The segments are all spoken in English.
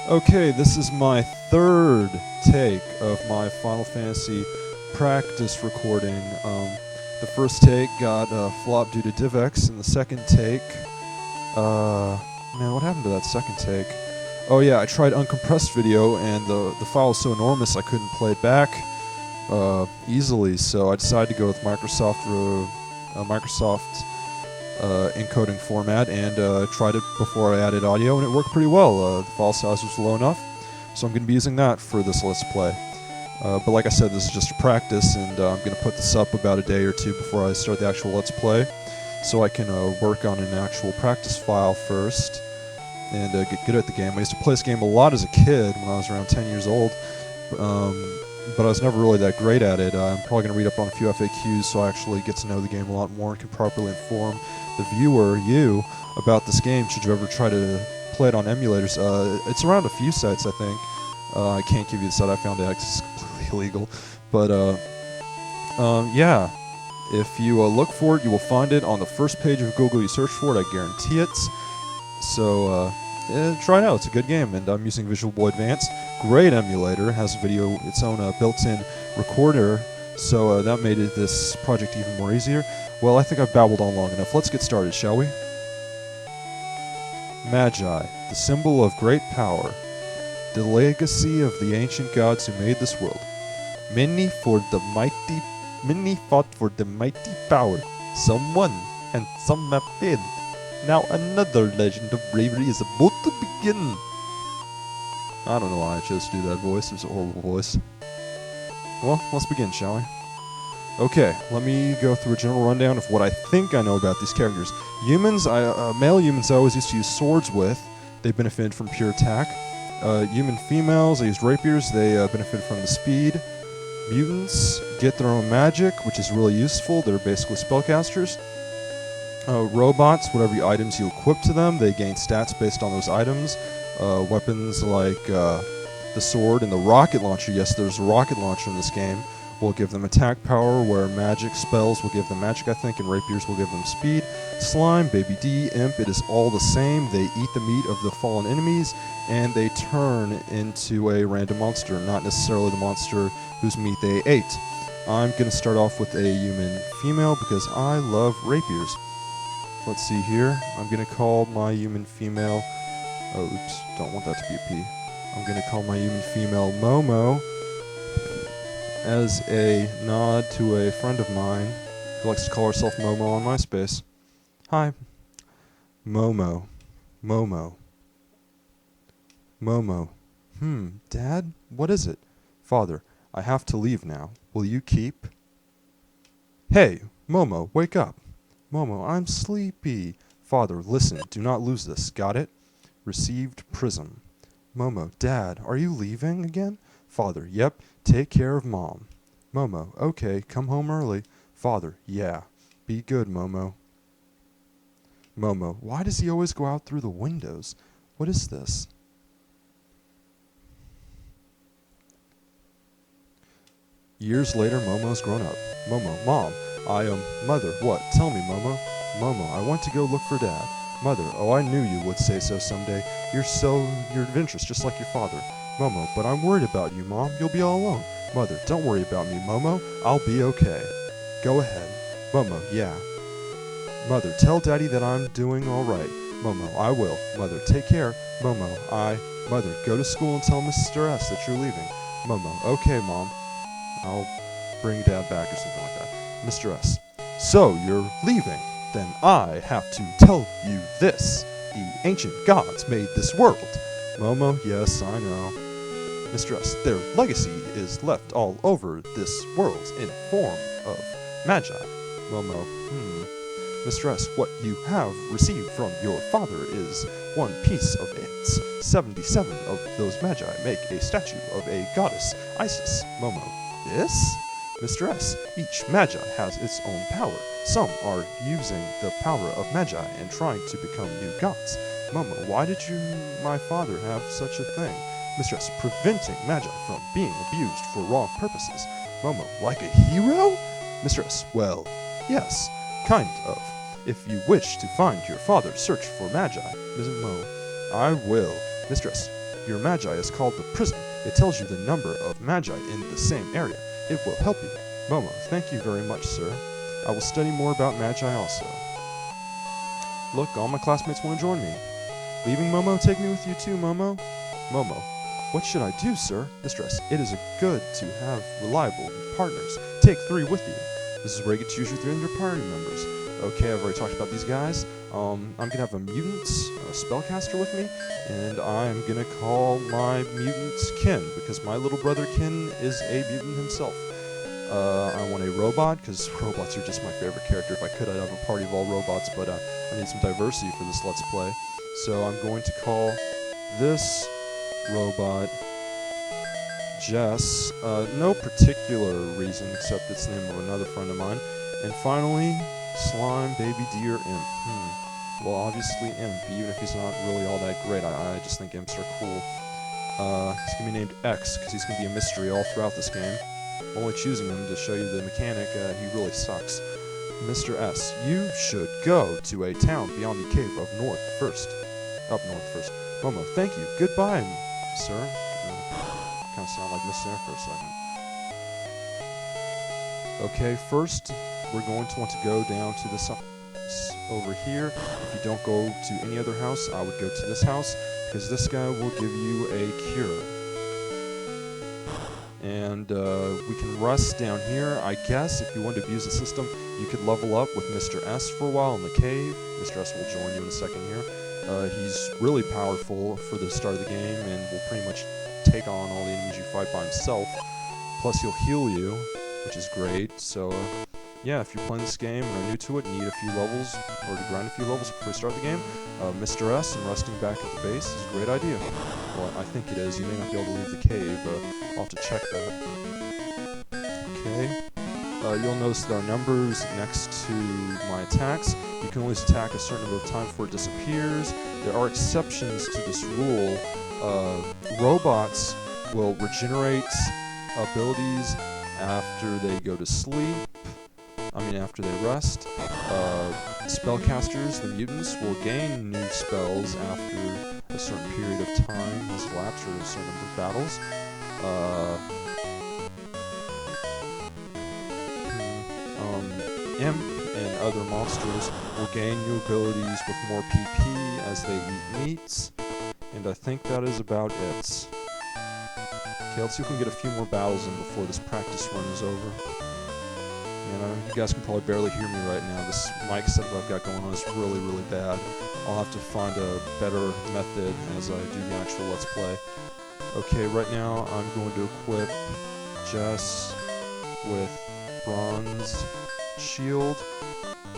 Okay, this is my third take of my Final Fantasy practice recording. The first take got flopped due to DivX, and the second take, man, what happened to that second take? Oh yeah, I tried uncompressed video, and the file was so enormous I couldn't play it back easily, so I decided to go with Microsoft encoding format and tried it before I added audio, and it worked pretty well. The file size was low enough, so I'm going to be using that for this Let's Play. But like I said, this is just a practice, and I'm going to put this up about a day or two before I start the actual Let's Play, so I can work on an actual practice file first and get good at the game. I used to play this game a lot as a kid when I was around 10 years old, but I was never really that great at it. I'm probably going to read up on a few FAQs so I actually get to know the game a lot more and can properly inform the viewer, you, about this game should you ever try to play it on emulators. It's around a few sites, I think. I can't give you the site I found it, it's completely illegal. But yeah, if you look for it, you will find it on the first page of Google. You search for it, I guarantee it. So try it out, it's a good game, and I'm using Visual Boy Advance. Great emulator, has video, its own built-in recorder, so that made this project even more easier. Well, I think I've babbled on long enough. Let's get started, shall we? Magi, the symbol of great power, the legacy of the ancient gods who made this world. Many fought for the mighty power. Some won, and some have failed. Now another legend of bravery is about to begin. I don't know why I chose to do that voice. It was a horrible voice. Well, let's begin, shall we? Okay, let me go through a general rundown of what I think I know about these characters. Humans, male humans I always used to use swords with. They benefited from pure attack. Human females, I used rapiers. They benefited from the speed. Mutants get their own magic, which is really useful. They're basically spellcasters. Robots, whatever items you equip to them, they gain stats based on those items. Weapons like the sword and the rocket launcher, yes, there's a rocket launcher in this game, will give them attack power, where magic spells will give them magic, I think, and rapiers will give them speed. Slime, Baby D, Imp, it is all the same. They eat the meat of the fallen enemies, and they turn into a random monster, not necessarily the monster whose meat they ate. I'm going to start off with a human female because I love rapiers. Let's see here. I'm going to call my human female... Oh, oops. Don't want that to be a P. I'm going to call my human female Momo as a nod to a friend of mine who likes to call herself Momo on MySpace. Hi. Momo. Momo. Momo. Dad? What is it? Father, I have to leave now. Will you keep? Hey, Momo, wake up. Momo, I'm sleepy. Father, listen, do not lose this. Got it? Received Prism. Momo, Dad, are you leaving again? Father, yep, take care of Mom. Momo, okay, come home early. Father, yeah, be good, Momo. Momo, why does he always go out through the windows? What is this? Years later, Momo's grown up. Momo, Mom, Mother, what? Tell me, Momo. Momo, I want to go look for Dad. Mother, oh, I knew you would say so someday. You're adventurous, just like your father. Momo, but I'm worried about you, Mom. You'll be all alone. Mother, don't worry about me, Momo. I'll be okay. Go ahead. Momo, yeah. Mother, tell Daddy that I'm doing all right. Momo, I will. Mother, take care. Momo, Mother, go to school and tell Mr. S that you're leaving. Momo, okay, Mom. I'll bring Dad back or something like that. Mr. S, so you're leaving. Then I have to tell you this. The ancient gods made this world. Momo, yes, I know. Mr. S, their legacy is left all over this world in form of magi. Momo, Mr. S, what you have received from your father is one piece of ants. 77 of those magi make a statue of a goddess, Isis. Momo, this? Mr. S, each magi has its own power. Some are using the power of magi and trying to become new gods. Momo, why did my father have such a thing? Mr. S, preventing magi from being abused for wrong purposes. Momo, like a hero? Mr. S, well, yes, kind of. If you wish to find your father, search for magi. Momo, I will. Mr. S, Your magi is called the prism. It tells you the number of magi in the same area. It will help you. Momo, thank you very much, sir. I will study more about magi also. Look, all my classmates want to join me. Leaving Momo, take me with you too, Momo. Momo, what should I do, sir? Mr. S, it is good to have reliable partners. Take 3 with you. This is where you get to choose your 3 of your party members. Okay, I've already talked about these guys. I'm going to have a mutant, a spellcaster with me, and I'm going to call my mutant Kin, because my little brother Kin is a mutant himself. I want a robot, because robots are just my favorite character. If I could, I'd have a party of all robots, but I need some diversity for this Let's Play. So I'm going to call this robot Jess. No particular reason, except it's the name of another friend of mine. And finally, Slime Baby Deer Imp. Well, obviously Imp, even if he's not really all that great. I just think Imps are cool. He's going to be named X, because he's going to be a mystery all throughout this game. I'm only choosing him to show you the mechanic. He really sucks. Mr. S, you should go to a town beyond the cave of north first. Up north first. Momo, thank you. Goodbye, sir. Kind of sound like Mr. for a second. Okay, first we're going to want to go down to this over here. If you don't go to any other house, I would go to this house, because this guy will give you a cure. And we can rest down here. I guess if you want to abuse the system, you could level up with Mr. S for a while in the cave. Mr. S will join you in a second here. He's really powerful for the start of the game, and will pretty much take on all the enemies you fight by himself. Plus he'll heal you, which is great. So yeah, if you're playing this game and are new to it, need a few levels, or to grind a few levels before you start the game, Mr. S and resting back at the base is a great idea. Well, I think it is. You may not be able to leave the cave. I'll have to check that. Okay. You'll notice there are numbers next to my attacks. You can only attack a certain number of times before it disappears. There are exceptions to this rule. Robots will regenerate abilities after they go to sleep. After they rest. Spellcasters, the mutants, will gain new spells after a certain period of time has elapsed, or a certain number of battles. Imp and other monsters will gain new abilities with more PP as they eat meats. And I think that is about it. Okay, let's see if we can get a few more battles in before this practice run is over. And you guys can probably barely hear me right now. This mic setup I've got going on is really, really bad. I'll have to find a better method as I do the actual Let's Play. Okay, right now I'm going to equip Jess with Bronze Shield.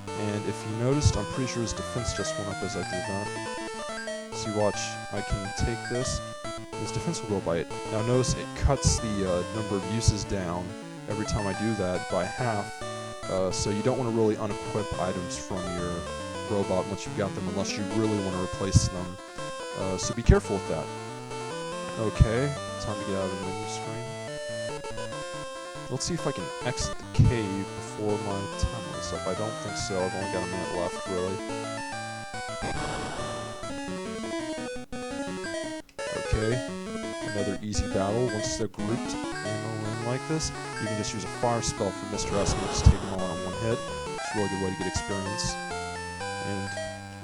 And if you noticed, I'm pretty sure his defense just went up as I did that. So you watch, I can take this. His defense will go by it. Now notice it cuts the number of uses down every time I do that by half, so you don't want to really unequip items from your robot once you've got them, unless you really want to replace them. So be careful with that. Okay, time to get out of the menu screen. Let's see if I can exit the cave before my time is up. I don't think so. I've only got a minute left, really. Okay, another easy battle. Once they're grouped like this, you can just use a fire spell for Mr. S and just take them all on one hit. It's a really good way to get experience. And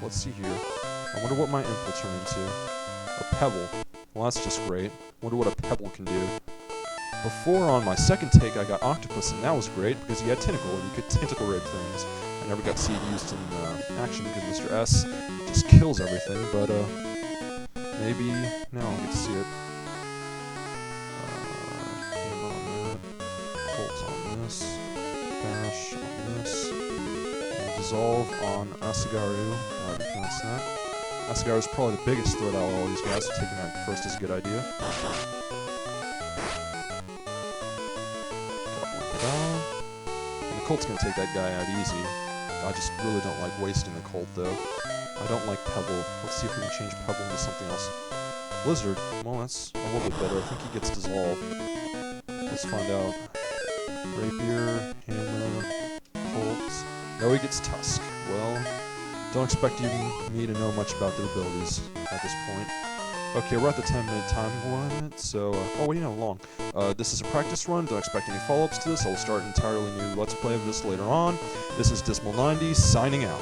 let's see here. I wonder what my imp will turn into. A pebble. Well, that's just great. Wonder what a pebble can do. Before, on my second take, I got octopus, and that was great because he had tentacle, and you could tentacle rape things. I never got to see it used in action because Mr. S just kills everything, but maybe now I'll get to see it. Bash on this, and dissolve on Asagaru. However you pronounce that. Asagaru is probably the biggest threat out of all these guys, so taking that first is a good idea. Got one down. And the Colt's gonna take that guy out easy. I just really don't like wasting the Colt though. I don't like Pebble. Let's see if we can change Pebble into something else. Blizzard. Well, that's a little bit better. I think he gets dissolved. Let's find out. Rapier, Hammer, Colts. No, he gets Tusk. Well, don't expect even me to know much about their abilities at this point. Okay, we're at the 10-minute time limit, so, long. This is a practice run, don't expect any follow-ups to this, I'll start an entirely new Let's Play of this later on. This is Dismal90, signing out.